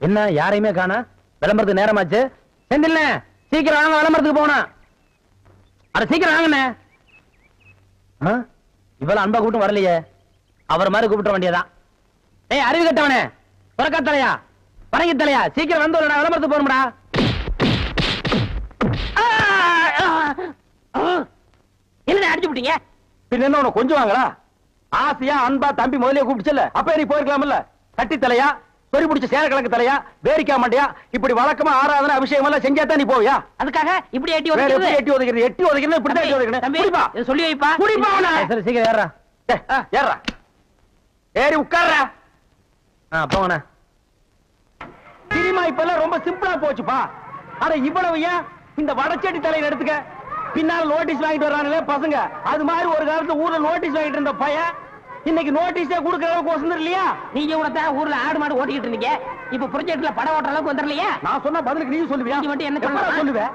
என்ன யாரையுமே காணா? விளம்பரத்துக்கு நேரமாச்சு. செந்தில்ல சீக்கிரம் வாங்க, விளம்பரத்துக்கு போனா. அட சீக்கிரம் வாங்கண்ணே. இவ்வளவு அன்பா கூப்பிட்டு வரலையே, அவர் மாதிரி கூப்பிட்ட வேண்டியதான். ஏய் அறிவு கட்டவனே, புறக்க தலையா, பறங்கி தலையா, சீக்கிரம் வந்து விளம்பரத்துக்கு போகணும்டா. என்ன அடிச்சு விட்டீங்க? பின்ன என்ன உனக்கு கொஞ்சம் வாங்களா? ஆசையா அன்பா தம்பி முதலே கூப்பிடுச்சல, அப்ப நீ போயிருக்கலாம்ல. கட்டி தலையா, பொறி பிடிச்ச சேர கலக்கு தலையா, வேரிக்கா மாட்டியா, இப்படி வழக்கமா ஆராதனை அபிஷேகம் எல்லாம் செஞ்சாதான் நீ போவியா? அதுக்காக இப்படி எட்டி ஒதுக்கிறது? எட்டி ஒதுக்கிறது, எட்டி ஒதுக்கிறது, இப்படி எட்டி ஒதுக்கணும். சொல்லி வைப்பா. சரி சீக்கிரம் ஏறா. ஏறா, ஏறி உட்கார்றா. போங்கண்ணா. சினிமா இப்பெல்லாம் ரொம்ப சிம்பிளா போச்சுப்பா. அட இவ்வளவு ஏன் இந்த வடச்செடி தலையில எடுத்துக்க, பின்னால நோட்டீஸ் வாங்கிட்டு வர்றாங்களே பசங்க, அது மாதிரி ஒரு காலத்துல ஊர்ல நோட்டீஸ் வாங்கிட்டு இருந்த பையன் இன்னைக்கு நோட்டீஸே கொடுக்கற அளவுக்கு வசந்தர் இல்லையா? நீங்க கூட தான் ஊர்ல ஆடு மாடு ஓட்டிக்கிட்டு இருந்தீங்க, இப்ப ப்ராஜெக்ட்ல படம் ஓட்டுற அளவுக்கு வந்துடலையா? நான் சொன்ன பதிலுக்கு நீ சொல்லுவியா? நீ மட்டும் என்ன சொல்லுவேன்?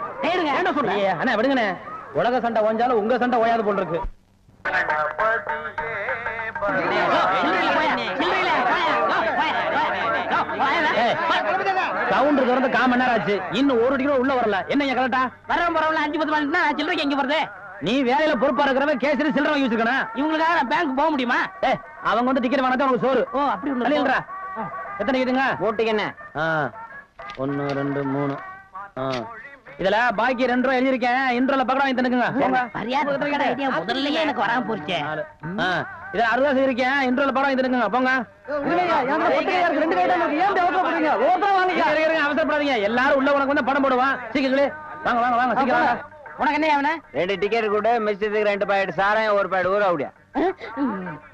என்ன சொல்லுங்க? அண்ணா விடுங்கண்ணே, உலக சண்டை ஓஞ்சாலும் உங்க சண்டை ஓயாது போல் இருக்கு. சவுண்ட் திறந்து 1/4 மணி நேரம் ஆச்சு, இன்னும் ஒரு டிக்கெட் உள்ள வரல. என்ன கரெக்டா? வரவன் போறவங்கள 5-10 மணினா சில்லறைக்கு எங்க வருது? நீ வேலையில பொறுப்பா இருக்கிறவன் கேசரி சில்லறை வாங்கி வச்சிருக்கணும். இவங்களுக்காக நான் பேங்க் போக முடியுமா? அவங்க வந்து டிக்கெட் வாங்கினா உனக்கு சோறு. ஓ அப்படி ஒண்ணு. எத்தனை கேட்டுங்க போட்டுங்க? 1 2 3. இதுல பாக்கி 2 ரூபாய் எழுதிருக்கேன், இன்ட்ரோல பக்கம் வாங்கி தந்துக்குங்க. முதல்ல எனக்கு வராம போச்சு. இதுல 60 ரூபாய் இருக்கேன், இன்ட்ரோல பக்கம் வாங்கி தந்துக்குங்க. போங்க. அவசரப்படாதீங்க, எல்லாரும் உள்ள உனக்கு வந்து படம் போடுவான். சீக்கிரம் வாங்க வாங்க வாங்க சீக்கிரம். உனக்கு என்ன ஆவன? 2 டிக்கெட் கூட மிச்சத்துக்கு 2 பாக்கெட் சாராயம் 1 பாக்கெட் ஊற அப்படியா?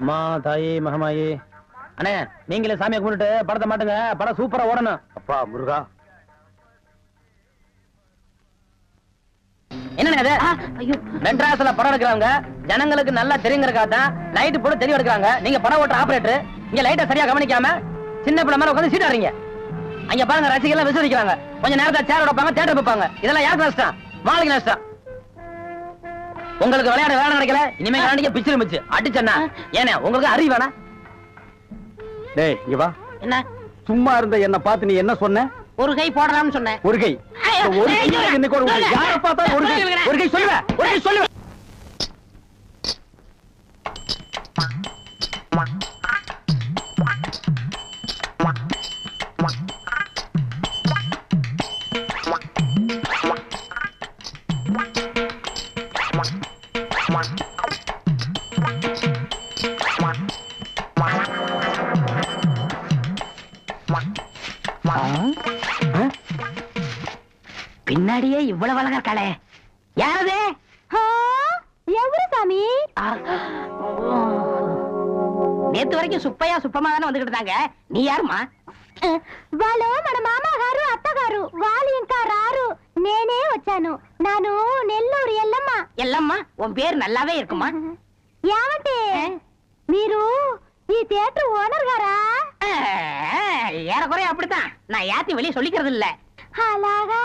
மா தாயி மகமாயி. அண்ணே நீங்களே சாமியை கும்பிட்டு படத்தை மாட்டுங்க, படம் சூப்பரா ஓடணும். அப்பா முருகா. என்னங்க மெட்ராஸ்ல படம் எடுக்கிறாங்க, ஜனங்களுக்கு நல்லா தெரியுங்கிறக்காக லைட் போட்டு தெரிய எடுக்கிறாங்க. நீங்க படம் ஓட்டுற ஆபரேட்டர் இங்க லைட்டை சரியா கவனிக்காம சின்ன பிள்ளை மாதிரி உட்காந்து சீட்டாடுறீங்க. அங்க பாருங்க ரசிகர்கள் விசுவதிக்கிறாங்க, கொஞ்ச நேரத்தை சேர் வைப்பாங்க, தியேட்டர் வைப்பாங்க. இதெல்லாம் யாருக்கு நஷ்டம்? மாளுக்கு நஷ்டம். உங்களுக்கு விளையாட வேலை கிடைக்கல, இனிமே காண்டிக்க பிச்சு மிச்சு அடிச்சா ஏன்னா உங்களுக்கு அறிவு வேணா? டேய் இங்க வா. என்ன சும்மா இருந்த என்ன பார்த்து நீ என்ன சொன்ன? ஒரு கை போடலாம்னு சொன்னேன். ஒரு கை யார பார்த்தா ஒரு கை சொல்லுவேன், ஒரு கை சொல்லுவேன். பின்னாடியே இவ்வளவு அழகா இருக்காளே, யாரது? எவரு சாமி? நேத்து வரைக்கும் சுப்பையா சுப்பமா தானே வந்துகிட்டு இருந்தாங்க, நீ யாருமா? వాళ్ళు మన మామగారు అత్తగారు వాళ్ళు ఇంకా రారు, నేనే వచ్చాను. నాను నెల్లూరు ఎల్లమ్మ. ఎల్లమ్మ உன் பேர் நல்லாவே இருக்குமா? ఏమంటే మీరు ఈ థియేటర్ ఓనర్ గారా? ஏறக்குறைய அப்படித்தான், நான் யாத்தையும் வெளியே சொல்லிக்கிறது இல்ல. అలాగా?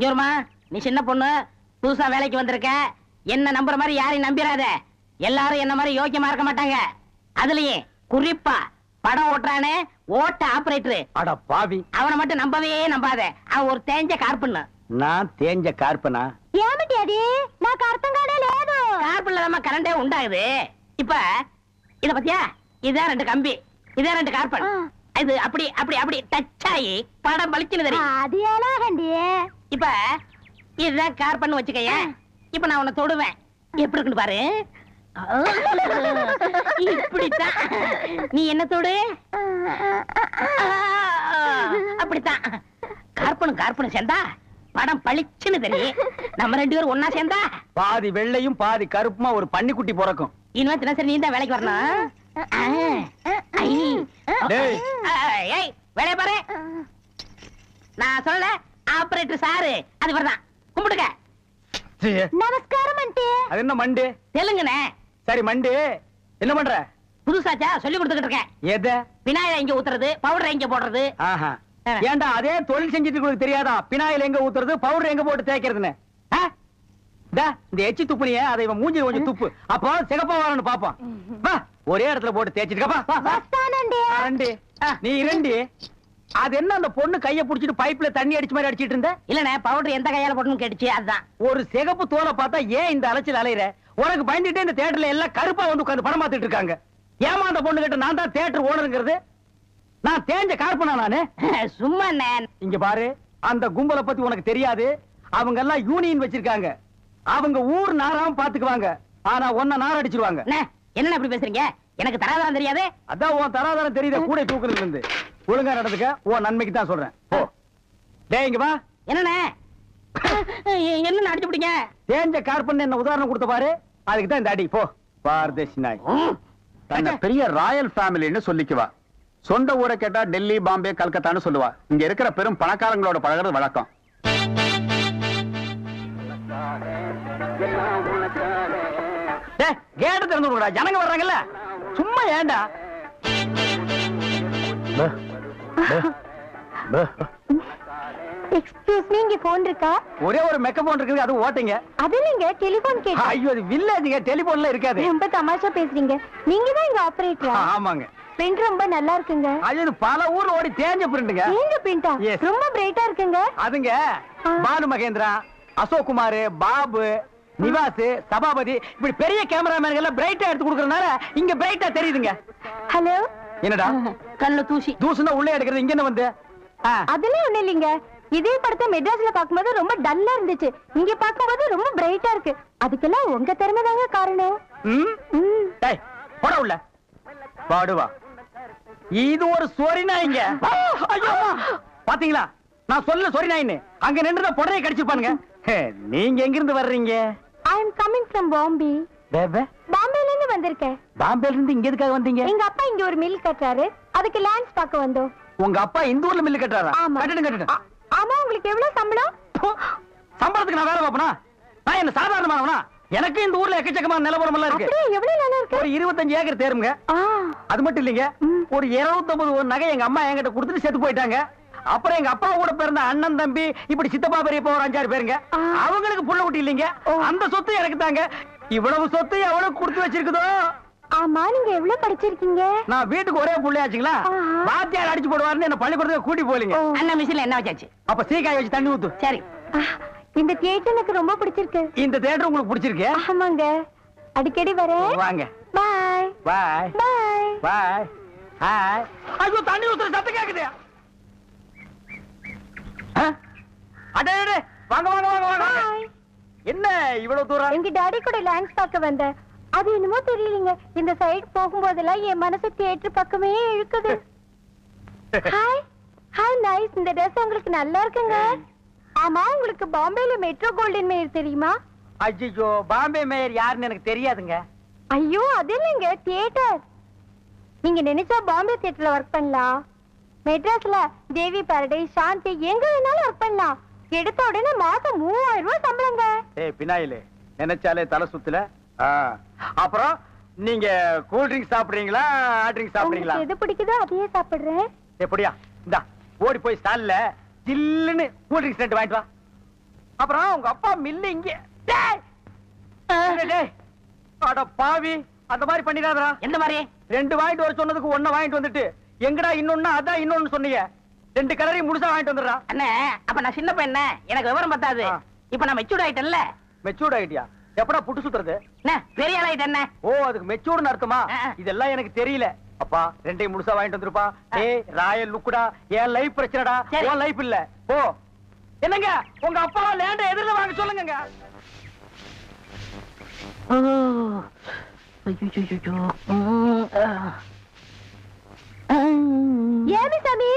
ஜோர்மா நீ சின்ன பொண்ணு, புதுசா வேலைக்கு வந்திருக்க, என்ன நம்புற மாதிரி யாரையும் நம்பிராத. எல்லாரும் என்ன மாதிரி யோக்கியமா இருக்க மாட்டாங்க. அதுலயே குறிப்பா படம் ஓட்டுறானே ஓட்ட ஆபரேட்டர், அட பாவி, அவனை மட்டும் நம்பவே நம்பாத. அவன் ஒரு தேஞ்ச கார்பன். நான் தேஞ்ச கார்பனா? ఏమిటి అది? నాకు అర్థం కానే లేదు. கார்பன்ல தான் கரண்டே உண்டாகுது. இப்ப இத பத்தியா, இதான் 2 கம்பி, இதான் 2 கார்பன். இது அப்படி அப்படி அப்படி டச் ஆகி படம் பளிச்சுன்னு தெரியும். అది ఎలాగండి? இப்ப இதுதான் கார்பன் வச்சுக்கய. இப்ப நான் உன்னை தொடுவேன், எப்படி இருக்குன்னு பாரு. இப்படித்தான் நீ என்ன தொடு, அப்படித்தான். கார்பனும் கார்பனும் சேர்ந்தா படம் பளிச்சுன்னு தெரியும். நம்ம 2 பேரும் ஒன்னா சேர்ந்தா பாதி வெள்ளையும் பாதி கருப்புமா ஒரு பன்னிக்குட்டி பிறக்கும். இனிமே தினசரி நீ தான் வேலைக்கு வரணும். வேலைய பாரு. நான் சொல்லல, ஆபரேட்டர் சாரு அது வரதான். கும்பிடுங்க. நமஸ்காரம் ஆண்டி. அது என்ன மண்டு? தெலுங்குனே. சரி மண்டு, என்ன பண்ற? புதுசாச்சா சொல்லி கொடுத்துக்கிட்டு இருக்கேன். எத? விநாயகர் எங்க ஊத்துறது, பவுடர் எங்க போடுறது. ஏண்டா அதே தொழில் செஞ்சுட்டு உங்களுக்கு தெரியாதா? பினாயில் எங்க ஊத்துறது, பவுடர் எங்க போட்டு தேய்க்கிறதுன்னு? இந்த எச்சி துப்புனியே, அதை இவன் மூஞ்சி கொஞ்சம் துப்பு, அப்போ சிகப்பா வரணும் பாப்பான். ஒரே இடத்துல போட்டு தேய்ச்சிட்டு వస్తానండి. நீ இரண்டி அது என்ன அந்த பொண்ணு கைய புடிச்சிட்டு பைப்ல தண்ணி அடிச்ச மாதிரி அடிச்சிட்டு இருந்த? இல்லண்ணே பவுடர் எந்த கையால போடணும்னு கேட்டுச்சு அதுதான். ஒரு சிகப்பு தோலை பார்த்தா ஏன் இந்த அலைச்சல் அலையிற? உனக்கு பயந்துட்டே இந்த தியேட்டர்ல எல்லாம் கருப்பா வந்து உட்கார்ந்து படம் பார்த்துட்டு இருக்காங்க. ஏமா அந்த பொண்ணு கிட்ட நான் தான் தியேட்டர் ஓனருங்கிறது? நான் தேஞ்ச கார்பனா நானு? சும்மா இங்க பாரு, அந்த கும்பலை பத்தி உனக்கு தெரியாது. அவங்க எல்லாம் யூனியன் வச்சிருக்காங்க. அவங்க ஊர் நாராம பாத்துக்குவாங்க. ஆனா ஒன்ன நார அடிச்சிருவாங்க. என்ன இப்படி பேசுறீங்க? எனக்கு தராதரம் தெரியாது. அதான் உன் தராதரம் தெரியுத கூட தூக்குறதுல இருந்து. ஒழுங்கா நடந்துக்க, உன் நன்மைக்கு தான் சொல்றேன். போ. டேய் இங்க வா. என்னண்ணே? என்ன அடிச்சு பிடிங்க? தேஞ்ச கார்பன் என்ன உதாரணம் கொடுத்த பாரு, அதுக்கு தான் இந்த அடி. போ பாரதேசி நாய். தன்னை பெரிய ராயல் ஃபேமிலின்னு சொல்லிக்குவா. சொந்த ஊரை கேட்டா டெல்லி, பாம்பே, கல்கத்தான்னு சொல்லுவா. இங்க இருக்கிற பெரும் பணக்காரங்களோட பழகிறது வழக்கம். கேட்ட திறந்து விடுடா, ஜனங்க வர்றாங்கல்ல. சும்மா ஏண்டா? எக்ஸ்கியூஸ் மீ, இங்க போன் இருக்கா? ஒரே ஒரு மெக்க போன் இருக்குது, அது ஓட்டிங்க. அது நீங்க டெலிபோன் கேட்டு. ஐயோ, அது வில்லேஜ்ங்க, டெலிபோன்ல இருக்காது. ரொம்ப தமாஷா பேசுறீங்க. நீங்க தான் இங்க ஆபரேட்டரா? ஆமாங்க. பிரிண்ட் ரொம்ப நல்லா இருக்குங்க. அது பல ஊர்ல ஓடி தேஞ்ச பிரிண்ட்ங்க. தேஞ்ச பிரிண்டா? Yes. ரொம்ப பிரைட்டா இருக்குங்க. அதுங்க பானு மகேந்திரா, அசோக் குமார், பாபு, நிவாஸ், சபாபதி இப்படி பெரிய கேமராமேன்கள் எல்லாம் பிரைட்டா எடுத்து கொடுக்கறதுனால இங்க பிரைட்டா தெரியுதுங்க. ஹலோ. என்னடா? கண்ணு தூசி. தூசுனா உள்ளே எடுக்கிறது, இங்க என்ன வந்து? அதெல்லாம் ஒண்ணு இல்லைங்க. இதே படத்தை மெட்ராஸ்ல பாக்கும்போது ரொம்ப டல்லா இருந்துச்சு. இங்க பாக்கும்போது ரொம்ப பிரைட்டா இருக்கு. அதுக்கெல்லாம் உங்க திறமை தாங்க காரணம். டேய் போட உள்ள. பாடுவா. இது ஒரு சொரி நாய்ங்க. ஐயோ பாத்தீங்களா? நான் சொல்ல சொரி நாயின்னு. அங்க நின்னுத பொடரை கடிச்சிருப்பானுங்க. நீங்க எங்க இருந்து வர்றீங்க? I am coming from Bombay. பாம்பேல இருந்து வந்திருக்கேன். பாம்பேல இருந்து இங்க எதுக்காக வந்தீங்க? எங்க அப்பா இங்க ஒரு மில் கட்டுறாரு. அதுக்கு லேண்ட்ஸ் பார்க்க வந்தோம். உங்க அப்பா இந்த ஊர்ல மில் கட்டுறாரா? ஆமா. கட்டிடுங்க. ஆமா, உங்களுக்கு எவ்வளவு சம்பளம்? சம்பளத்துக்கு நான் வேலை பார்ப்பனா? நான் என்ன சாதாரணமானவனா? எனக்கு இந்த ஊர்ல எக்கச்சக்கமான நிலவரம் எல்லாம் இருக்கு. அப்படியே எவ்வளவு நிலம் இருக்கு? ஒரு 25 ஏக்கர் தேருங்க. அது மட்டும் இல்லைங்க, ஒரு 250 நகை எங்க அம்மா என்கிட்ட கொடுத்துட்டு செத்து போயிட்டாங்க. அப்புறம் எங்க அப்பா கூட பிறந்த அண்ணன், தம்பி, இப்படி சித்தப்பா, பெரியப்பா ஒரு 5-6 பேருங்க. அவங்களுக்கு புள்ள குட்டி இல்லைங்க. அந்த சொத்து எனக்கு தாங்க. இவ்வளவு சொத்து எவ்வளவு கொடுத்து வச்சிருக்குதோ. ஆமா, நீங்க எவ்வளவு படிச்சிருக்கீங்க? நான் வீட்டுக்கு ஒரே புள்ளையாச்சுங்களா, வாத்தியார் அடிச்சு போடுவாருன்னு என்ன பள்ளிக்கூடத்துக்கு கூட்டி போலீங்க. அண்ணன் மிஷின்ல என்ன வச்சாச்சு? அப்ப சீக்காய் வச்சு தண்ணி ஊத்து. சரி. இந்த தியேட்டர் எனக்கு ரொம்ப பிடிச்சிருக்கு. இந்த தியேட்டர் உங்களுக்கு பிடிச்சிருக்கு? ஆமாங்க, அடிக்கடி வரேன். வாங்க. பாய் பாய் பாய் பாய். ஹாய். ஐயோ, தண்ணி ஊத்துற சத்தம் கேக்குது. அடே வாங்க வாங்க வாங்க வாங்க. என்ன இவ்வளவு தூரம்? எங்க டாடி கூட லேண்ட்ஸ் பார்க்க வந்தேன். அது என்னமோ தெரியலங்க, இந்த சைடு போகும்போதெல்லாம் என் மனசு தியேட்டர் பக்கமே இழுக்குது. Hi hi, nice. இந்த ட்ரெஸ் உங்களுக்கு நல்லா இருக்குங்க. ஆமா, உங்களுக்கு பாம்பேல மெட்ரோ கோல்டன் மேயர் தெரியுமா? ஐயோ, பாம்பே மேயர் யாருன்னு எனக்கு தெரியாதுங்க. ஐயோ, அது இல்லைங்க, தியேட்டர். நீங்க நினைச்சா பாம்பே தியேட்டர்ல ஒர்க் பண்ணலாம். மெட்ராஸ்ல தேவி பாரடைஸ், சாந்தி எங்க வேணாலும் ஒர்க் பண்ணலாம். எடுத்த உடனே மாசம் 3000 ரூபாய் சம்பளங்க. ஏய் பினாயிலே, நினைச்சாலே தலை சுத்துல. அப்புறம் நீங்க கூல் ட்ரிங்க்ஸ் சாப்பிடுறீங்களா, ஹாட் ட்ரிங்க்ஸ் சாப்பிடுறீங்களா? உங்களுக்கு எது பிடிக்குதோ அதையே சாப்பிடுறேன். எப்படியா? இந்தா ஓடி போய் ஸ்டால்ல ஜில்லுன்னு கூல் ட்ரிங்க்ஸ் ரெண்டு வாங்கிட்டு வா. அப்புறம் உங்க அப்பா மில்லு இங்க. டேய் டேய், அட பாவி, அந்த மாதிரி பண்ணிடாதடா. எந்த மாதிரி? 2 வாங்கிட்டு வர சொன்னதுக்கு 1 வாங்கிட்டு வந்துட்டு எங்கடா இன்னொன்னு அதான் இன்னொன்னு சொன்னீங்க. 2 கலரையும் முழுசா வாங்கிட்டு வந்துடுறா. அண்ணே, அப்ப நான் சின்ன பையன், எனக்கு விவரம் பத்தாது. இப்ப நான் மெச்சூர்ட் ஆயிட்டேன்ல. மெச்சூர்ட் ஆயிட்டியா? எப்படா புட்டு சுத்துறது? பெரிய ஆள் ஆயிட்டேன். ஓ, அதுக்கு மெச்சூர்னு அர்த்தமா? இதெல்லாம் எனக்கு தெரியல. அப்பா 2 முழுசா வாங்கிட்டு வந்துருப்பா. ஏய் ராயல் லுக்குடா, என் லைஃப் பிரச்சனைடா, உன் லைஃப் இல்ல. ஓ என்னங்க, உங்க அப்பா லேண்ட எதிரில வாங்க சொல்லுங்க. ஏமி சாமி,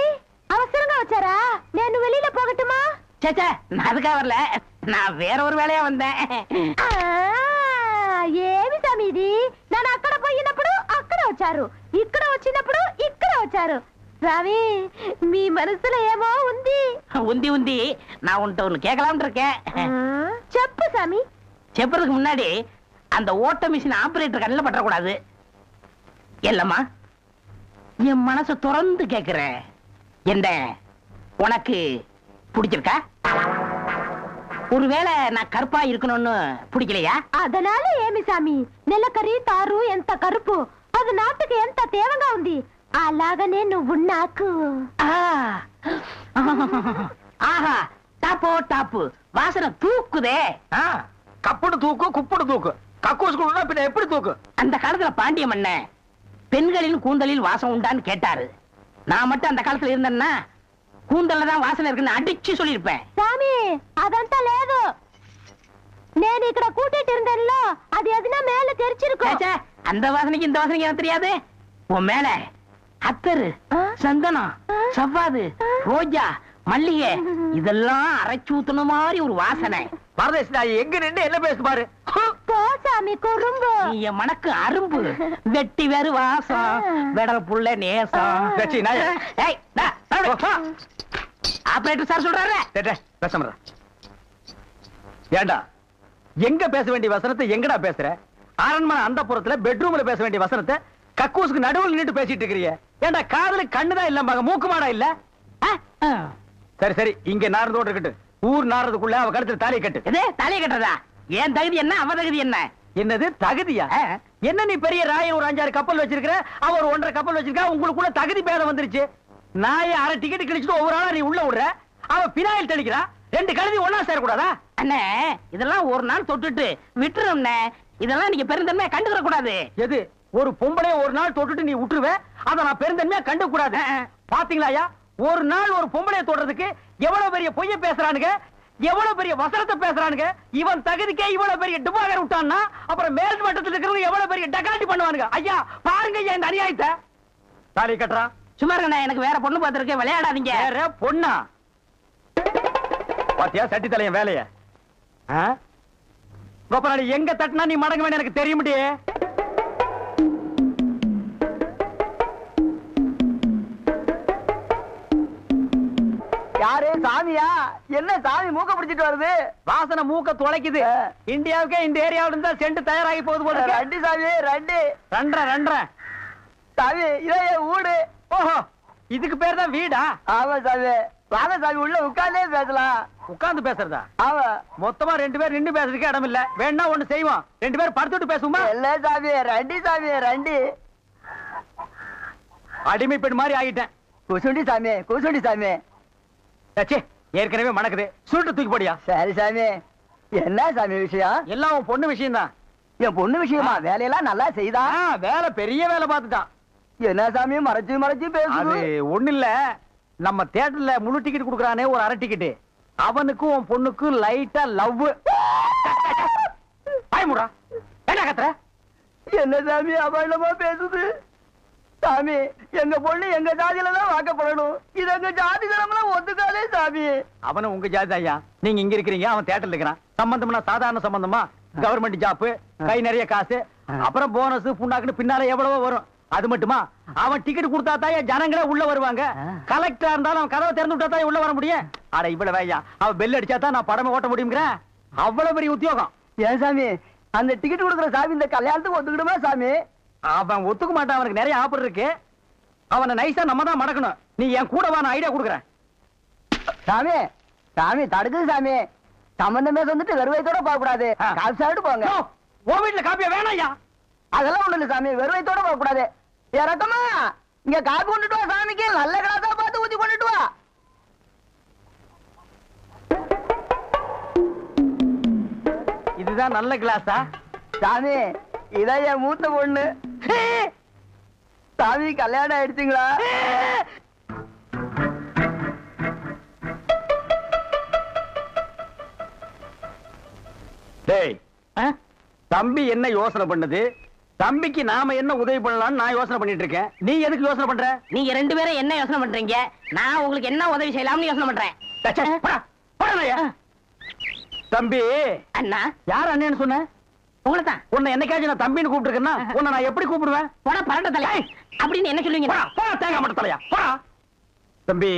அவசரமா வச்சாரா? நான் வெளியில போகட்டுமா? சேச்சே, நான் அதுக்காக வரல, நான் வேற ஒரு வேலையா வந்தேன். ఏమి సమీది నన్ను అక్కడ పోయినప్పుడు అక్కడ వచ్చారు, ఇక్కడ వచ్చినప్పుడు ఇక్కడ వచ్చారు. రావి, మీ మనసులో ఏమో ఉంది. உந்தி உந்தி, நான் உன்கிட்ட ஒண்ணு கேட்கலாம்னு இருக்கேன். చెప్పు சாமி. செப்புறதுக்கு முன்னாடி அந்த ஓட்ட மிஷின் ஆபரேட்டர் கண்ணில் பற்றக்கூடாது. இல்லம்மா, என் மனசு திறந்து கேட்கிறேன். என்ன உனக்கு பிடிச்சிருக்கா? ஒருவேளை நான் கருப்பா இருக்கணும்னு பிடிக்கலையா? அதனால ఏమి సామి, నెలకరి తారు ఎంత కరుపు, అది నాటుకి ఎంత తేవగా ఉంది. అలాగనే నువ్వు నాకు. ஆஹா டாப்போ டாப்பு வாசனை தூக்குதே. கப்புடு தூக்கு குப்புடு தூக்கு கக்கூஸ் குடுனா பின்ன எப்படி தூக்கு? அந்த காலத்துல பாண்டிய மன்னன் பெண்களின் கூந்தலில் வாசம் உண்டான்னு கேட்டாரு. நான் மட்டும் அந்த காலத்துல இருந்தேன்னா கூந்தல்ல தான் வாசனை இருக்குன்னு அடிச்சு சொல்லிருப்பேன். సామి అదంతా లేదు. నేను ఇక్కడ కూటిட்டு இருந்தேன்ல அது எதுனா மேல தெரிச்சிருக்கும். அந்த வாசனைக்கு இந்த வாசனைக்கு எனக்கு தெரியாது. உன் மேல அத்தரு, சந்தனம், சவ்வாது, ரோஜா, மல்லிகை இதெல்லாம் அரைச்சு ஊத்துன மாதிரி ஒரு வாசனை. பரதேசி நான் எங்க நின்று என்ன பேசு பாரு. சாமி குறும்பு. நீ மணக்கு அரும்பு வெட்டி வேறு வாசம் வெடல் புள்ள நேசம். ஆபரேட்டர் சார் சொல்றாரு. பேச ஏண்டா எங்க பேச வேண்டிய வசனத்தை எங்கடா பேசுற? அரண்மனை அந்த புறத்துல பெட்ரூம்ல பேச வேண்டிய வசனத்தை கக்கூசுக்கு நடுவில் நின்று பேசிட்டு இருக்கிறீங்க. ஏண்டா காதுல கண்ணுதான் இல்ல மூக்கு மாடா இல்ல? சரி சரி இங்க நாரதோடு இருக்கட்டும். ஊர் நாரதுக்குள்ள அவ கழுத்துல தாலியை கட்டு. தாலியை கட்டுறதா? ஏன் தகுதி என்ன அவ தகுதி என்ன? என்னது தகுதியா? என்ன நீ பெரிய ராயன் ஒரு 5-6 கப்பல் வச்சிருக்கிற, அவர் 1.5 கப்பல் வச்சிருக்கா. உங்களுக்குள்ள தகுதி பேதம் வந்துருச்சு. நாயை அரை டிக்கெட் கிழிச்சிட்டு ஒவ்வொரு ஆளா நீ உள்ள விடுற. அவ பினாயில் தெளிக்கிறா. 2 கழுதி ஒன்னா சேரக்கூடாதா? அண்ணே இதெல்லாம் ஒரு நாள் தொட்டுட்டு விட்டுரும். இதெல்லாம் நீங்க பெருந்தன்மையா கண்டுக்கிற கூடாது. எது ஒரு பொம்பளை ஒரு நாள் தொட்டுட்டு நீ விட்டுருவ, அத நான் பெருந்தன்மையா கண்டுக்க கூடாது. பாத்தீங்களா ஒரு நாள் ஒரு பொம்பளைய தொடுறதுக்கு எவ்வளவு பெரிய பொய்ய பேசுறானுங்க, எவ்வளவு பெரிய வசனத்தை பேசுறானுங்க. இவன் தகுதிக்கே இவ்வளவு பெரிய டிபாகர் விட்டான்னா அப்புறம் மேல் மட்டத்தில் இருக்கிறவங்க எவ்வளவு பெரிய டகாட்டி பண்ணுவானுங்க. ஐயா பாருங்க ஐயா இந்த அநியாயத்தை. தாலி கட்டுறா. சும்மா இருங்க, எனக்கு வேற பொண்ணு பார்த்திருக்கேன், விளையாடாதீங்க. வேற பொண்ணா? பாத்தியா சட்டி தலையன் வேலைய. கோபராணி எங்க தட்டினா நீ மடங்க வேணும் எனக்கு தெரிய முடியே. யாரு சாமியா? என்ன சாமி மூக்க பிடிச்சிட்டு வருது? வாசனை மூக்க துளைக்குது. இந்தியாவுக்கே இந்த ஏரியாவில இருந்தா செண்டு தயாராகி போகுது போல. ரெண்டு சாமி ரெண்டு ரெண்டரை சாமி இதே வீடு. ஓஹோ இதுக்கு பேர் தான் வீடா? ஆமா சாமி. வாங்க சாமி உள்ள உட்கார்ந்தே பேசலாம். உட்கார்ந்து பேசுறதா? ஆமா. மொத்தமா 2 பேர் நின்று பேசுறதுக்கு இடம் இல்ல. வேணா ஒண்ணு செய்வோம், 2 பேர் படுத்துட்டு பேசுவோமா? இல்ல சாமி ரெண்டு சாமி ரெண்டு. அடிமை பெண் மாதிரி ஆகிட்டேன். குசுண்டி சாமி குசுண்டி சாமி. ஏற்கனவே மணக்குது, சுருட்டு தூக்கி போடியா. சரி சாமி. என்ன சாமி விஷயம்? எல்லாம் உன் பொண்ணு விஷயம் தான். என் பொண்ணு விஷயமா? வேலையெல்லாம் நல்லா செய்தா? வேலை பெரிய வேலை பார்த்துட்டான். என்ன சாமி மறைச்சு மறைச்சு பேசுது? அது ஒண்ணு இல்ல, நம்ம தியேட்டர்ல முழு டிக்கெட் குடுக்கறானே ஒரு அரை டிக்கெட், அவனுக்கும் உன் பொண்ணுக்கும் லைட்டா லவ். பயமுடா என்ன கத்துற? என்ன சாமி அபண்டமா பேசுது? சாமி எங்க பொண்ணு எங்க ஜாதியில தான் வாக்கப்படணும். இது எங்க ஜாதி தரம்லாம் ஒத்துக்காதே சாமி. அவனும் உங்க ஜாதி ஐயா. நீங்க இங்க இருக்கிறீங்க, அவன் தியேட்டர்ல இருக்கிறான். சம்பந்தம்னா சாதாரண சம்பந்தமா? கவர்மெண்ட் ஜாப், கை நிறைய காசு, அப்புறம் போனஸ் புண்ணாக்குன்னு பின்னால எவ்வளவோ வரும். அது மட்டுமா அவன் டிக்கெட் கொடுத்தா தான் ஜனங்களே உள்ள வருவாங்க. கலெக்டரா இருந்தாலும் அவன் கதவை திறந்து விட்டா தான் உள்ள வர முடியும். அட இவ்வளவு ஐயா, அவன் பெல் அடிச்சா தான் நான் படமே ஓட்ட முடியுங்கிற அவ்வளவு பெரிய உத்தியோகம். ஏன் சாமி அந்த டிக்கெட் கொடுக்குற சாமி இந்த கல்யாணத்துக்கு ஒத்துக்கிடுமா சாமி? அவன் ஒத்துக்க மாட்டான், அவனுக்கு நிறைய ஆஃபர் இருக்கு. அவனை நைஸா நம்ம தான் மடக்கணும். நீ என் கூட வா, நான் ஐடியா கொடுக்குறேன். சாமி சாமி தடுக்குது சாமி. சம்பந்தமே வந்துட்டு வெறுவைத்தோட போக கூடாது, காசு சாப்பிட்டு போங்க. உன் வீட்டுல காப்பியா வேணாம் ஐயா? அதெல்லாம் ஒண்ணு இல்ல சாமி, வெறுவைத்தோட போக கூடாது. இறக்கமா இங்க காப்பி கொண்டுட்டு வா சாமிக்கு, நல்ல கிளாஸா பார்த்து ஊத்தி கொண்டுட்டு வா. இதுதான் நல்ல கிளாஸா? சாமி இதான் என் மூத்த பொண்ணு. சாமி கல்யாணம் ஆயிடுச்சுங்களா? டேய் தம்பி என்ன யோசனை பண்ணுது? தம்பிக்கு நாம என்ன உதவி பண்ணலாம்னு நான் யோசனை பண்ணிட்டு இருக்கேன். நீ எதுக்கு யோசனை பண்ற? நீங்க 2 பேரும் என்ன யோசனை பண்றீங்க? நான் உங்களுக்கு என்ன உதவி செய்யலாம்னு யோசனை பண்றேன். தம்பி அண்ணா. யார் அண்ணன்னு சொன்ன? உங்களை தான். உன்னை என்னைக்காச்சும் நான் தம்பின்னு கூப்பிட்டுருக்கேன்னா உன்னை நான் எப்படி கூப்பிடுவேன்? போடா பரட்ட தலை அப்படின்னு என்ன சொல்லுவீங்க? தேங்காய் மட்டும் தலையா போடா. தம்பி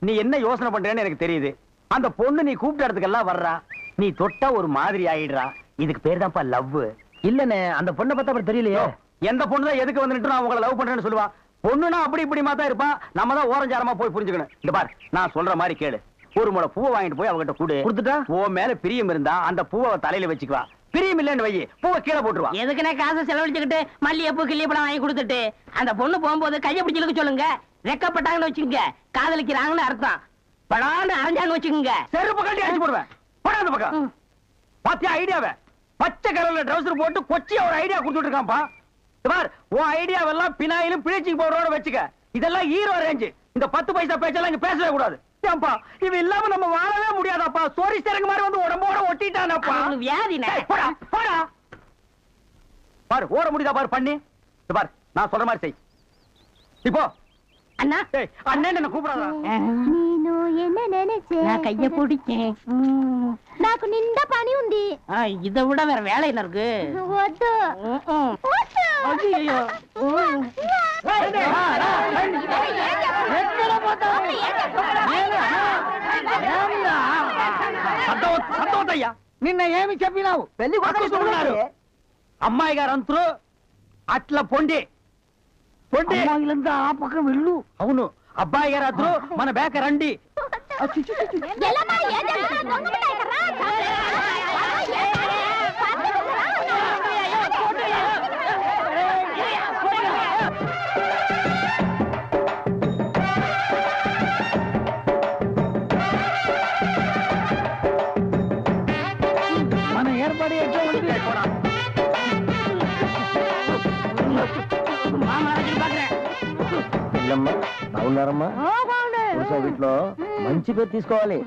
நீ என்ன யோசனை பண்றேன்னு எனக்கு தெரியுது. அந்த பொண்ணு நீ கூப்பிட்ட இடத்துக்கெல்லாம் வர்றா, நீ தொட்டா ஒரு மாதிரி ஆயிடுறா. இதுக்கு பேர் தான்ப்பா லவ். இல்லனே அந்த பொண்ணை பார்த்தா அப்படி தெரியலையே. எந்த பொண்ணு தான் எதுக்கு வந்துட்டு நான் உங்களை லவ் பண்றேன்னு சொல்லுவா? பொண்ணுனா அப்படி இப்படி தான் இருப்பான். நம்ம தான் ஓரஞ்சாரமா போய் புரிஞ்சுக்கணும். இந்த பார் நான் சொல்ற மாதிரி கேளு. ஒரு முளை பூவை வாங்கிட்டு போய் அவகிட்ட கொடுத்துட்டா உன் மேல பிரியம் இருந்தா அந்த பூவை தலையில வச்சுக்குவா. பிரியம் இல்லன்னு வை, பூவை கீழே போட்டுருவா. எதுக்குன்னா காசை செலவழிச்சுக்கிட்டு மல்லிகைப்பூ கிள்ளிப்பழம் வாங்கி கொடுத்துட்டு அந்த பொண்ணு போகும்போது கையை பிடிச்சிருக்கு சொல்லுங்க. வெக்கப்பட்டாங்கன்னு வச்சுக்கோங்க காதலிக்கிறாங்கன்னு அர்த்தம். படான்னு அரைஞ்சான்னு வச்சுக்கோங்க செருப்பு கட்டி அடிச்சு போடுவேன். போடாத பக்கம். பாத்தியா ஐடியாவை? பச்சை கலர்ல ட்ரவுசர் போட்டு கொச்சியா ஒரு ஐடியா கொடுத்துட்டு இருக்கான்ப்பா. பார், உன் ஐடியாவெல்லாம் பினாயிலும் ப்ளீச்சிங் பவுடரோட வச்சுக்க. இதெல்லாம் ஹீரோ ரேஞ்சு. இந்த 10 பைசா பேச்செல்லாம் இங்க பேசவே கூடாது. ஏன்பா இது இல்லாம நம்ம வாழவே முடியாதாப்பா? சோரி சரக்கு மாதிரி வந்து உடம்போட ஒட்டிட்டானப்பா. வியாதினே. போடா போடா. பாரு ஓட முடியுதா பாரு பண்ணி. பாரு நான் சொல்ற மாதிரி செய். இப்போ அண்ணா அண்ணன் என்ன கூப்பிடாதா? నేను என்ன நினைச்சேன் நான் கைய பிடிச்சேன். నాకు నిండా పని ఉంది. இதை விட வேற வேலை என்ன இருக்கு? వద్దు వద్దు ஐயோ సంతోషయ్యా నిన్న ఏమి చెప్పినావు? పెళ్లి కొడుకున్నారు అమ్మాయి గారు అంతరు అట్లా పొండి పొండి అమ్మాయిలంతా ఆ పక్కన వెళ్ళు. అవును అబ్బాయి గారు అద్దరు మన బేక రండి. ఎల్లమ్మా ఏం చేస్తున్నా? దొంగముండా ఇక్కడ రా. మన ఏర్పాటు ఎట్లా ఉంది? బాగున్నారమ్మా? వీటిలో మంచి పేరు తీసుకోవాలి.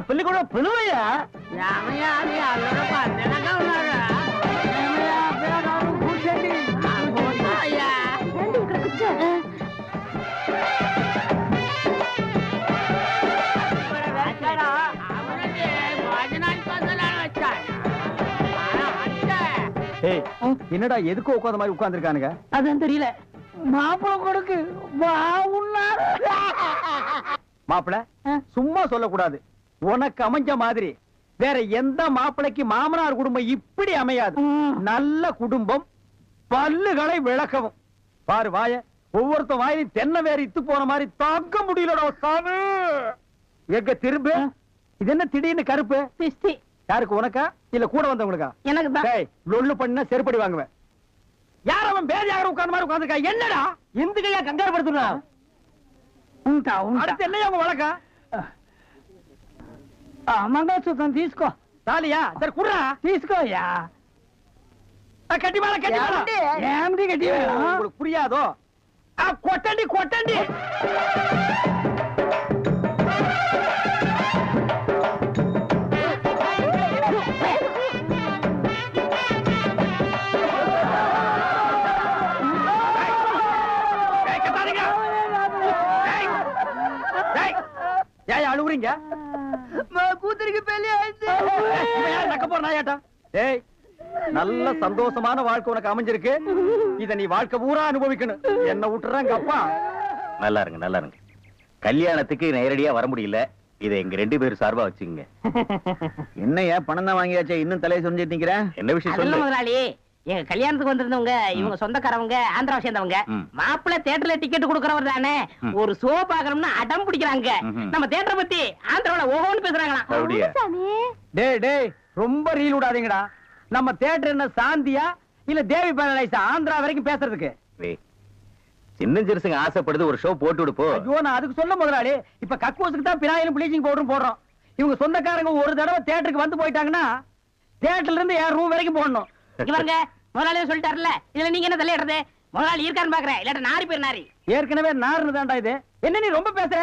పెళ్లి కూడా పిలువయ్యా. కూర్చోండి. రండి ఇక్కడ కూర్చో. என்னடா எதுக்கு உட்கார்ந்த மாதிரி உட்கார்ந்துருக்கானுங்க? அதுவும் தெரியல. மாப்பிள கொடுக்கு பாவுன்னாரு. மாப்பிள சும்மா சொல்லக்கூடாது. உனக்கு அமைஞ்ச மாதிரி வேற எந்த மாப்பிளைக்கு மாமனார் குடும்பம் இப்படி அமையாது. நல்ல குடும்பம், பல்லுகளை விளக்கவும். பாரு வாய, ஒவ்வொருத்த வாயிலும் தென்னை வேற இத்து போன மாதிரி தாக்க முடியலடா சாமி. எங்க திரும்ப இது என்ன திடீர்னு கருப்பு? பிஸ்தி. யாருக்கு, உனக்கா இல்ல கூட வந்தவங்களுக்கா? எனக்கு தான். டேய் லொள்ளு பண்ணா செருப்படி வாங்குவேன். யார் அவன் பேதியாக உட்கார்ந்த மாதிரி உட்கார்ந்துருக்கா? என்னடா எந்துக்கையா கங்காரு படுத்துனா? ఉంటా ఉంటా. அடுத்து என்னையா உங்க வழக்கா? మంగళసూత్రం తీసుకో. தாலியா? சரி குடுறா. తీసుకోయ్యా. கட்டி மேல கட்டி மேல. ఏమిటి గట్టి உங்களுக்கு புரியாதோ? கொட்டண்டி கொட்டண்டி. அழுகுறீங்க? கூத்துருக்கு பெரிய நக்க போற நாயாட்டா. ஏய் நல்ல சந்தோஷமான வாழ்க்கை உனக்கு அமைஞ்சிருக்கு. இத நீ வாழ்க்கை பூரா அனுபவிக்கணும். என்ன விட்டுறாங்க அப்பா. நல்லா இருங்க நல்லா இருங்க. கல்யாணத்துக்கு நேரடியா வர முடியல. இதை எங்க 2 பேரும் சார்பா வச்சுங்க. என்னையா பணம் தான் வாங்கியாச்சே, இன்னும் தலையை சொல்லிட்டு நிக்கிறேன். என்ன விஷயம் அதெல்லாம் சொல்லு. முதலாளி, எங்க கல்யாணத்துக்கு வந்திருந்தவங்க இவங்க சொந்தக்காரவங்க, ஆந்திராவை சேர்ந்தவங்க. மாப்பிள்ளை தியேட்டர்ல டிக்கெட் கொடுக்கறவர் தானே, ஒரு ஷோ பாக்கணும்னு அடம் பிடிக்கிறாங்க. நம்ம தியேட்டர் பத்தி ஆந்திராவுல ஓஹோன்னு பேசுறாங்களாம். அப்படியா? சாமி டேய் டேய் ரொம்ப ரீல் விடாதீங்கடா. நம்ம தியேட்டர் என்ன சாந்தியா இல்ல தேவி பேரடைஸா ஆந்திரா வரைக்கும் பேசுறதுக்கு? சின்ன சிறுசுங்க ஆசைப்படுது, ஒரு ஷோ போட்டு விடுப்போ. ஐயோ நான் அதுக்கு சொல்ல முதலாளி. இப்ப கக்கூசுக்கு தான் பினாயிலும் ப்ளீச்சிங் பவுடரும் போடுறோம். இவங்க சொந்தக்காரங்க ஒரு தடவை தியேட்டருக்கு வந்து போயிட்டாங்கன்னா தியேட்டர்ல இருந்து என் ரூம் வரைக்கும் போடணும். இவங்க முதலாளியே சொல்லிட்டாருல, இதுல நீங்க என்ன தலையிடுறது? முதலாளி இருக்கான்னு பாக்குறேன், இல்லாட்ட நாரி பேர் நாரி. ஏற்கனவே நார்னு தான்டா இது. என்ன நீ ரொம்ப பேசுற?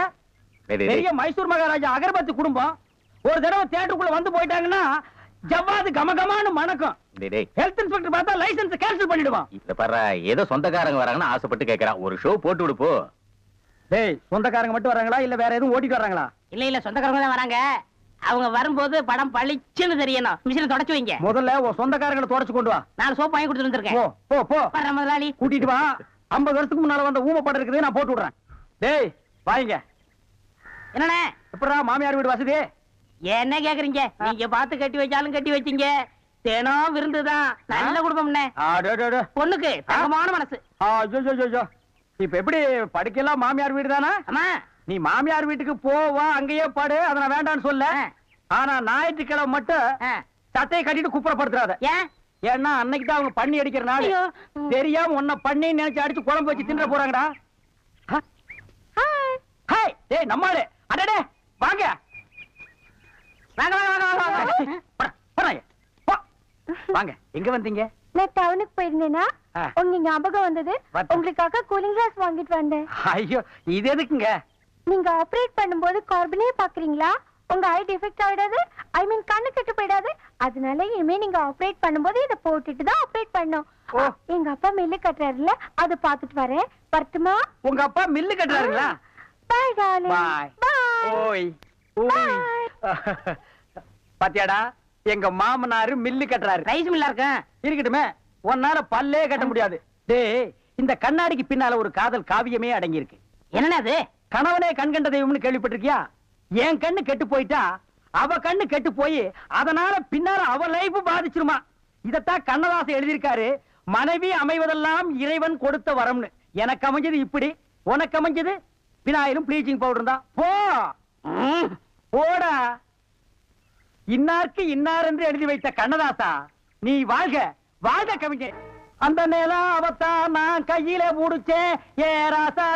பெரிய மைசூர் மகாராஜா அகர்பத்தி குடும்பம் ஒரு தடவை தியேட்டருக்குள்ள வந்து போயிட்டாங்கன்னா ஜவ்வாது கமகமான்னு மணக்கும். ஹெல்த் இன்ஸ்பெக்டர் பார்த்தா லைசென்ஸ் கேன்சல் பண்ணிடுவான். இத பாரு, ஏதோ சொந்தக்காரங்க வராங்கன்னு ஆசைப்பட்டு கேக்குறான், ஒரு ஷோ போட்டு விடுப்போ. டேய் சொந்தக்காரங்க மட்டும் வராங்களா இல்ல வேற எதுவும் ஓட்டிட்டு வராங்களா? இல்ல இல்ல சொந்தக்காரங்க தான் வராங்க. அவங்க வரும்போது படம் பளிச்சுன்னு தெரியணும். மிஷினை தொடச்சு வைங்க. முதல்ல உன் சொந்தக்காரங்களை தொடச்சு கொண்டு வா. 4 சோப்பு வாங்கி கொடுத்துட்டு வந்திருக்கேன். போ போ போ. வர்ற முதலாளி. கூட்டிட்டு வா. 50 வருஷத்துக்கு முன்னால வந்த ஊம படம் இருக்குது, நான் போட்டு விடுறேன். டேய் வாங்க. என்னண்ணே எப்படா மாமியார் வீடு வசதி? என்ன கேக்குறீங்க? நீங்க பார்த்து கட்டி வச்சாலும் கட்டி வச்சீங்க. தினம் விருந்துதான். நல்ல குடும்பம்ண்ணே. பொண்ணுக்கு தங்கமான மனசு. இப்ப எப்படி படுக்கலாம் மாமியார் வீடு தானா? ஆமா. நீ மாமியார் வீட்டுக்கு போவா, அங்கேயே பாடு, அதை நான் வேண்டான்னு சொல்ல. ஆனா ஞாயிற்றுக்கிழமை மட்டும் சட்டையை கட்டிட்டு குப்புறப்படுத்துறாத. ஏன்? ஏன்னா அன்னைக்கு தான் அவங்க பண்ணி அடிக்கிற நாள். தெரியாம உன்னை பண்ணி நினைச்சு அடிச்சு குழம்பு வச்சு தின்ற போறாங்கடா. ஹாய் டேய் நம்மாளே அடடே வாங்க வாங்க வாங்க வாங்க வாங்க போறாங்க போ வாங்க எங்க வந்தீங்க நான் டவுனுக்கு போயிருந்தேனா ஆ. உங்க ஞாபகம் வந்தது வந்தேன். உங்களுக்காக கூலிங் கிளாஸ் வாங்கிட்டு வந்தேன் ஐயோ இது எதுக்குங்க நீங்க ஆபரேட் பண்ணும்போது கார்பனே பாக்குறீங்களா உங்க ஐ டிஃபெக்ட் ஆயிடாது ஐ மீன் கண்ணு கெட்டு போயிடாது அதனால இனிமே நீங்க ஆபரேட் பண்ணும்போது இத போட்டுட்டு தான் ஆபரேட் பண்ணணும் ஓ. எங்க அப்பா மில்லு கட்டுறாருல அத பாத்துட்டு வரேன் வரட்டுமா உங்க அப்பா மில்லு கட்டுறாருங்களா பை டார்லிங் பாய் பை ஓய் ஓய் பாத்தியாடா எங்க மாமனாரு மில்லு கட்டுறாரு ரைஸ் மில்லா இருக்கேன் இருக்கட்டுமே உன்னால பல்லே கட்ட முடியாது டேய் இந்த கண்ணாடிக்கு பின்னால ஒரு காதல் காவியமே அடங்கி இருக்கு என்னன்னா அது கணவனே கண் கண்ட தெய்வம்னு கேள்விப்பட்டிருக்கியா என் கண்ணு கெட்டு போயிட்டா அவ கண்ணு கெட்டு போய் அதனால பின்னால அவ லைஃப் பாதிச்சிருமா இதத்தான் கண்ணதாசன் எழுதியிருக்காரு மனைவி அமைவதெல்லாம் இறைவன் கொடுத்த வரம்னு எனக்கு அமைஞ்சது இப்படி உனக்கு அமைஞ்சது பினாயிலும் ப்ளீச்சிங் பவுடர் தான் போ போடா இன்னாருக்கு இன்னார் என்று எழுதி வைத்த கண்ணதாசா நீ வாழ்க வாழ்க கவிஞர் அந்த நேரம் அவத்தான் நான் கையில முடிச்சேன் ஏ ராசா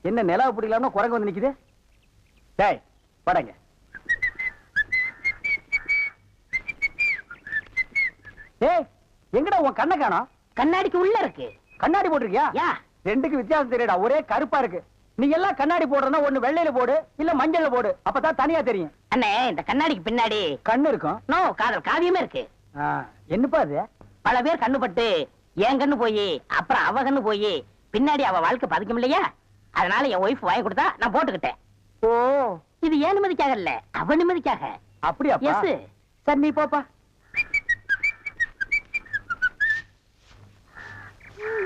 என்ன நிலவு பிடிக்கலாம்னு குரங்கு வந்து நிக்குது டேய் படங்க டேய் எங்கடா உன் கண்ணை காணோம் கண்ணாடிக்கு உள்ள இருக்கு கண்ணாடி போட்டிருக்கியா யா ரெண்டுக்கு வித்தியாசம் தெரியடா ஒரே கருப்பா இருக்கு நீ எல்லாம் கண்ணாடி போடுறனா ஒண்ணு வெள்ளையில போடு இல்ல மஞ்சள்ல போடு அப்பதான் தனியா தெரியும் அண்ணே இந்த கண்ணாடிக்கு பின்னாடி கண்ணு இருக்கும் நோ காதல் காவியமே இருக்கு என்னப்பா அது பல பேர் கண்ணு பட்டு என் கண்ணு போய் அப்புறம் அவ கண்ணு போய் பின்னாடி அவ வாழ்க்கை பாதிக்கும் இல்லையா அதனால என் ஒய்ஃப் வாங்கி கொடுத்தா நான் போட்டுக்கிட்டேன் ஓ இது ஏன் நிம்மதிக்காக இல்ல அவ நிம்மதிக்காக அப்படியா எஸ் சரி நீ போப்பா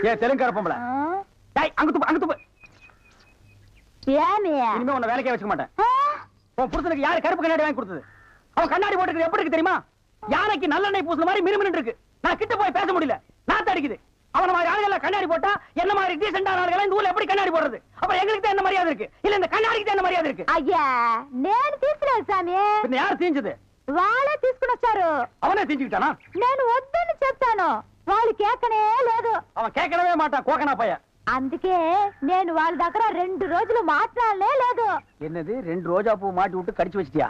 ஏ தெலுங்கார பொம்பளை டேய் அங்க துப்பு ஏமியா இனிமே உன்னை வேலைக்கே வச்சுக்க மாட்டேன் உன் புருஷனுக்கு யாரு கருப்பு கண்ணாடி வாங்கி கொடுத்தது அவன் கண்ணாடி போட்டுக்கிறது எப்படி இருக்கு தெரியுமா யானைக்கு நல்லெண்ணெய் பூசுன மாதிரி மினுமினு இருக்கு நான் கிட்ட போய் பேச முடியல நாத்து அடிக்குது அவன மாதிரி ஆளுகள் கண்ணாடி போட்டா என்ன மாதிரி டீசென்டா ஆளுகள் இந்த ஊர்ல எப்படி கண்ணாடி போடுறது அப்புறம் எங்களுக்கு தான் என்ன மரியாதை இருக்கு இல்ல இந்த கண்ணாடிக்கு தான் என்ன மரியாதை இருக்கு అయ్యా నేను తీసుకున్నాను సామి பின்ன யார் தீஞ்சது వాళ్ళే తీసుకుని వచ్చారు அவனே தீஞ்சுக்கிட்டானா నేను వద్దని చెప్తాను వాళ్ళు కేకనే లేదు அவன் கேட்கவே மாட்டான் கோக்கனா பைய అందుకే నేను వాళ్ళ దగ్గర 2 రోజులు మాట్లాడలే లేదు என்னது 2 ரோஜா பூ மாட்டி விட்டு கடிச்சு வச்சிட்டியா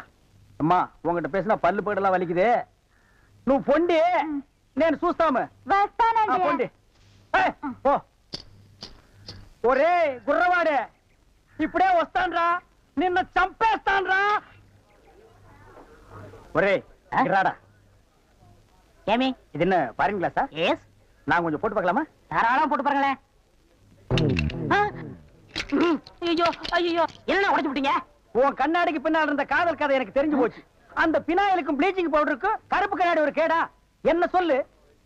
அம்மா உங்ககிட்ட பேசினா பல்லு படலாம் வலிக்குது నువ్వు పొండి నేను చూస్తాము వస్తానండి పొండి ఓ ఒరే గుర్రవాడే ఇప్పుడే వస్తాన్రా నిన్న చంపేస్తాన్రా ఒరే రాడా ஏமி இது என்ன பாருங்களா சார் எஸ் நான் கொஞ்சம் போட்டு பார்க்கலாமா தாராளம் போட்டு பாருங்களேன் ஐயோ ஐயோ என்ன உடைச்சு விட்டீங்க உன் கண்ணாடிக்கு பின்னால் இருந்த காதல் கதை எனக்கு தெரிஞ்சு போச்சு அந்த பினாயிலுக்கும் ப்ளீச்சிங் பவுடருக்கும் கருப்பு கண்ணாடி ஒரு கேடா என்ன சொல்லு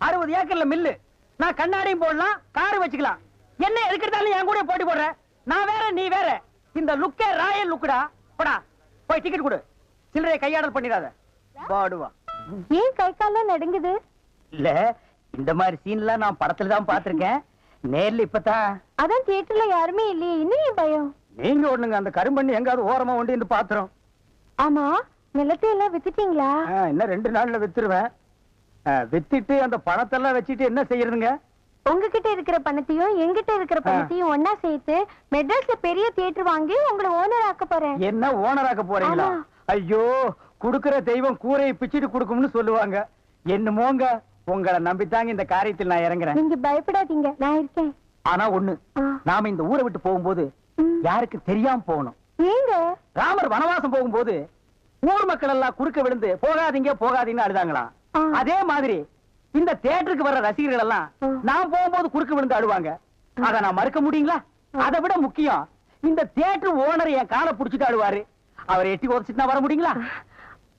60 ஏக்கர்ல மில்லு நான் கண்ணாடியும் போடலாம் காரு வச்சுக்கலாம் என்ன எதுக்கிறதாலும் என் கூட போட்டி போடுற நான் வேற நீ வேற இந்த லுக்கே ராயல் லுக்குடா போடா போய் டிக்கெட் கொடு சில்லறையை கையாடல் பண்ணிடாத பாடுவா ஏன் கை கால்லாம் நடுங்குது இல்ல இந்த மாதிரி சீன்லாம் நான் படத்துல தான் பாத்திருக்கேன் நேர்ல இப்பதான் அதான் தியேட்டர்ல யாருமே இல்லையே இன்னும் ஏன் பயம் நீங்க ஒண்ணுங்க அந்த கரும்பண்ணி எங்காவது ஓரமா ஒண்டி இருந்து பாத்துறோம் ஆமா நிலத்தை எல்லாம் வித்துட்டீங்களா இன்னும் 2 நாள்ல வித்துருவேன் வித்துட்டு அந்த பணத்தெல்லாம் வச்சுட்டு என்ன செய்யறதுங்க உங்ககிட்ட இருக்கிற பணத்தையும் எங்கிட்ட இருக்கிற பணத்தையும் ஒன்னா சேர்த்து மெட்ராஸ்ல பெரிய தியேட்டர் வாங்கி உங்களை ஓனர் ஆக்க போறேன் என்ன ஓனராக்க போறீங்களா ஆமா. ஐயோ குடுக்கிற தெய்வம் கூரையை பிச்சிட்டு கொடுக்கும்னு சொல்லுவாங்க என்னமோங்க உங்களை நம்பித்தாங்க இந்த காரியத்தில் நான் இறங்குறேன் நீங்க பயப்படாதீங்க நான் இருக்கேன் ஆனா ஒண்ணு ஆ. நாம இந்த ஊரை விட்டு போகும்போது ம். யாருக்கு தெரியாம போகணும் ஏங்க ராமர் வனவாசம் போகும்போது ஊர் மக்கள் எல்லாம் குறுக்க விழுந்து போகாதீங்க போகாதீங்கன்னு அழுதாங்களாம் ஆ. அதே மாதிரி இந்த தியேட்டருக்கு வர்ற ரசிகர்கள் எல்லாம் ஆ. நான் போகும்போது குறுக்க விழுந்து அழுவாங்க அத நான் மறுக்க முடியுங்களா அதை விட முக்கியம் இந்த தியேட்டர் ஓனர் என் காலை புடிச்சிட்டு அழுவாரு அவரை எட்டி உதச்சிட்டு நான் வர முடியுங்களா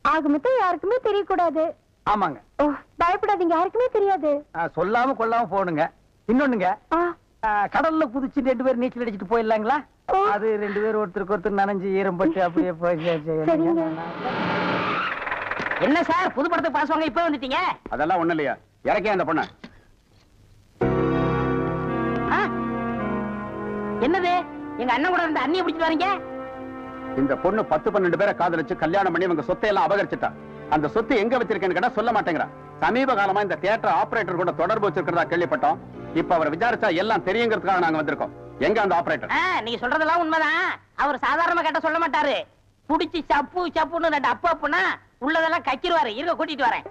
ஆக மொத்தம் யாருக்குமே தெரியக்கூடாது ஆமாங்க ஓ பயப்படாதீங்க யாருக்குமே தெரியாது சொல்லாம கொள்ளாம போகணுங்க இன்னொன்னுங்க ஆ, கடல்ல குதிச்சு 2 பேர் நீச்சல் அடிச்சிட்டு போயிடலாங்களா ஓ. அது 2 பேர் ஒருத்தருக்கு ஒருத்தர் நனைஞ்சு ஈரம்பட்டு அப்படியே போய் சரிங்க. என்ன சார் புது படத்துக்கு பாஸ் வாங்க இப்ப வந்துட்டீங்க அதெல்லாம் ஒண்ணு இல்லையா இறக்கே அந்த பொண்ண ஆ? என்னது எங்க அண்ணன் கூட இருந்த அண்ணியை பிடிச்சிட்டு வரீங்க இந்த பொண்ணு 10-12 பேரை காதலிச்சு கல்யாணம் பண்ணி இவங்க சொத்தை எல்லாம் அபகரிச்சுட்டா அந்த சொத்து எங்க வச்சிருக்கேன்னு கேட்டா சொல்ல மாட்டேங்கிறா சமீப காலமா இந்த தியேட்டர் ஆபரேட்டர் கூட தொடர்பு வச்சிருக்கிறதா கேள்விப்பட்டோம் இப்ப அவரை விசாரிச்சா எல்லாம் தெரியுங்கிறதுக்காக நாங்க வந்திருக்கோம் எங்க அந்த ஆபரேட்டர்? நீங்க சொல்றதெல்லாம் உண்மைதான். அவர் சாதாரணமா கேட்ட சொல்ல மாட்டாரு. புடிச்சு சப்பு சப்புன்னு 2 அப்பு அப்புனா உள்ளதெல்லாம் கக்கிடுவாரு. இருக்க கூட்டிட்டு வரேன்.